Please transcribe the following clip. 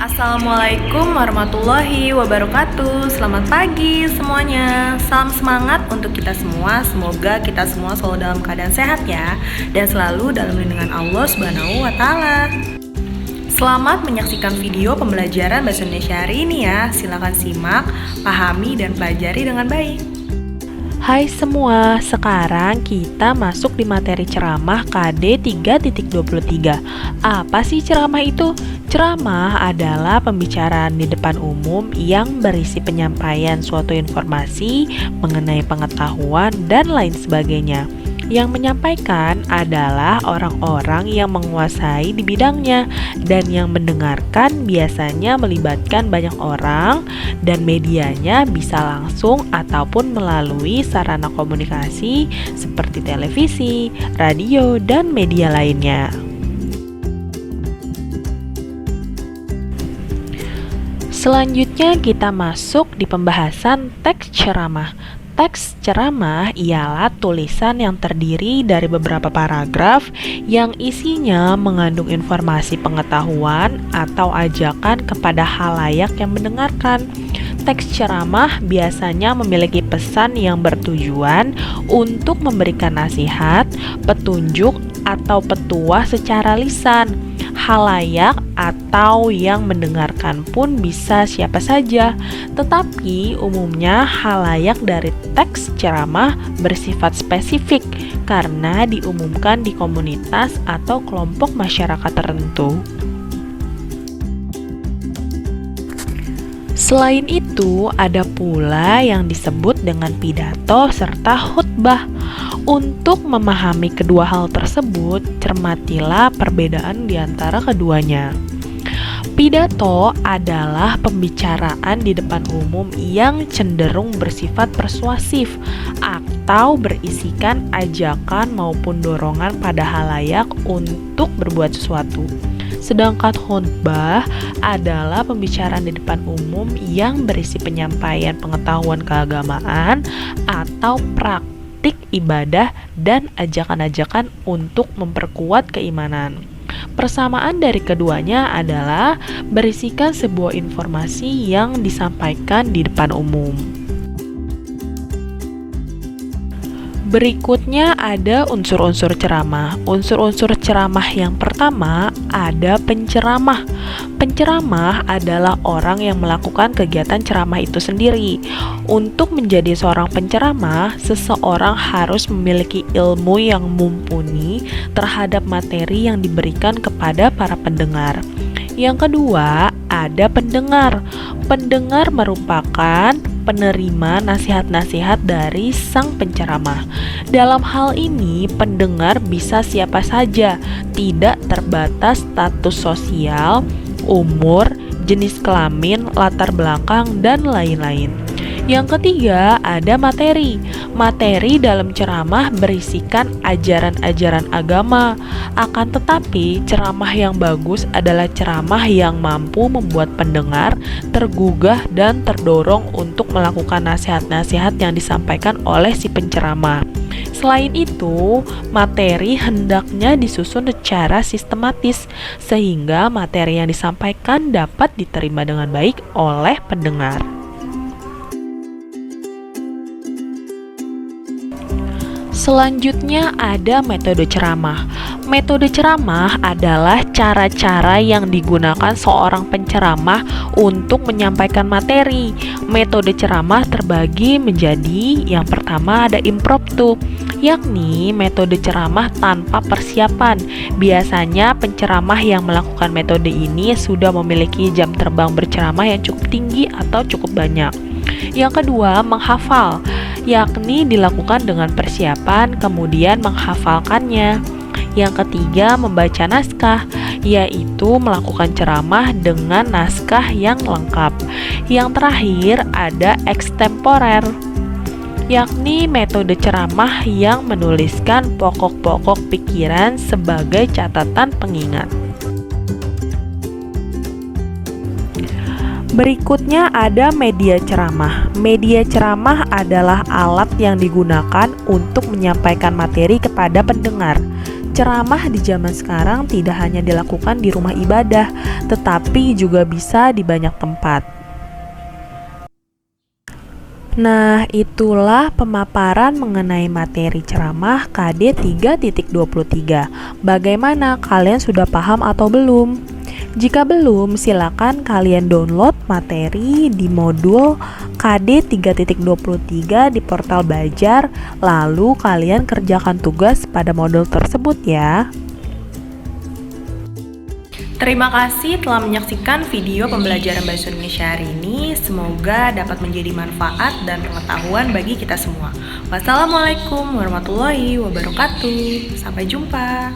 Assalamualaikum warahmatullahi wabarakatuh. Selamat pagi semuanya. Salam semangat untuk kita semua. Semoga kita semua selalu dalam keadaan sehat ya, dan selalu dalam lindungan Allah Subhanahu wa taala. Selamat menyaksikan video pembelajaran bahasa Indonesia hari ini ya. Silakan simak, pahami dan pelajari dengan baik. Hai semua, sekarang kita masuk di materi ceramah KD 3.23. Apa sih ceramah itu? Ceramah adalah pembicaraan di depan umum yang berisi penyampaian suatu informasi mengenai pengetahuan dan lain sebagainya. Yang menyampaikan adalah orang-orang yang menguasai di bidangnya, dan yang mendengarkan biasanya melibatkan banyak orang, dan medianya bisa langsung ataupun melalui sarana komunikasi seperti televisi, radio, dan media lainnya. Selanjutnya kita masuk di pembahasan teks ceramah. Teks ceramah ialah tulisan yang terdiri dari beberapa paragraf yang isinya mengandung informasi pengetahuan atau ajakan kepada khalayak yang mendengarkan. Teks ceramah biasanya memiliki pesan yang bertujuan untuk memberikan nasihat, petunjuk, atau petuah secara lisan. Khalayak atau yang mendengarkan pun bisa siapa saja, tetapi umumnya khalayak dari teks ceramah bersifat spesifik karena diumumkan di komunitas atau kelompok masyarakat tertentu. Selain itu, ada pula yang disebut dengan pidato serta khutbah. Untuk memahami kedua hal tersebut, cermatilah perbedaan di antara keduanya. Pidato adalah pembicaraan di depan umum yang cenderung bersifat persuasif atau berisikan ajakan maupun dorongan pada khalayak untuk berbuat sesuatu. Sedangkan khutbah adalah pembicaraan di depan umum yang berisi penyampaian pengetahuan keagamaan atau praktik ibadah dan ajakan-ajakan untuk memperkuat keimanan. Persamaan dari keduanya adalah berisikan sebuah informasi yang disampaikan di depan umum. Berikutnya ada unsur-unsur ceramah. Unsur-unsur ceramah yang pertama ada penceramah. Penceramah adalah orang yang melakukan kegiatan ceramah itu sendiri. Untuk menjadi seorang penceramah, seseorang harus memiliki ilmu yang mumpuni terhadap materi yang diberikan kepada para pendengar. Yang kedua, ada pendengar. Pendengar merupakan penerima nasihat-nasihat dari sang penceramah. Dalam hal ini, pendengar bisa siapa saja, tidak terbatas status sosial, umur, jenis kelamin, latar belakang, dan lain-lain. Yang ketiga, ada materi. Materi dalam ceramah berisikan ajaran-ajaran agama. Akan tetapi, ceramah yang bagus adalah ceramah yang mampu membuat pendengar tergugah dan terdorong untuk melakukan nasihat-nasihat yang disampaikan oleh si penceramah. Selain itu, materi hendaknya disusun secara sistematis sehingga materi yang disampaikan dapat diterima dengan baik oleh pendengar. Selanjutnya ada metode ceramah. Metode ceramah adalah cara-cara yang digunakan seorang penceramah untuk menyampaikan materi. Metode ceramah terbagi menjadi yang pertama ada impromptu, yakni metode ceramah tanpa persiapan. Biasanya penceramah yang melakukan metode ini sudah memiliki jam terbang berceramah yang cukup tinggi atau cukup banyak. Yang kedua, menghafal, yakni dilakukan dengan persiapan kemudian menghafalkannya. Yang ketiga, membaca naskah, yaitu melakukan ceramah dengan naskah yang lengkap. Yang terakhir ada ekstemporer, yakni metode ceramah yang menuliskan pokok-pokok pikiran sebagai catatan pengingat. Berikutnya ada media ceramah. Media ceramah adalah alat yang digunakan untuk menyampaikan materi kepada pendengar. Ceramah di zaman sekarang tidak hanya dilakukan di rumah ibadah, tetapi juga bisa di banyak tempat. Nah, itulah pemaparan mengenai materi ceramah KD 3.23. Bagaimana, kalian sudah paham atau belum? Jika belum, silakan kalian download materi di modul KD 3.23 di portal Belajar, lalu kalian kerjakan tugas pada modul tersebut ya. Terima kasih telah menyaksikan video pembelajaran Bahasa Indonesia hari ini. Semoga dapat menjadi manfaat dan pengetahuan bagi kita semua. Wassalamualaikum warahmatullahi wabarakatuh. Sampai jumpa.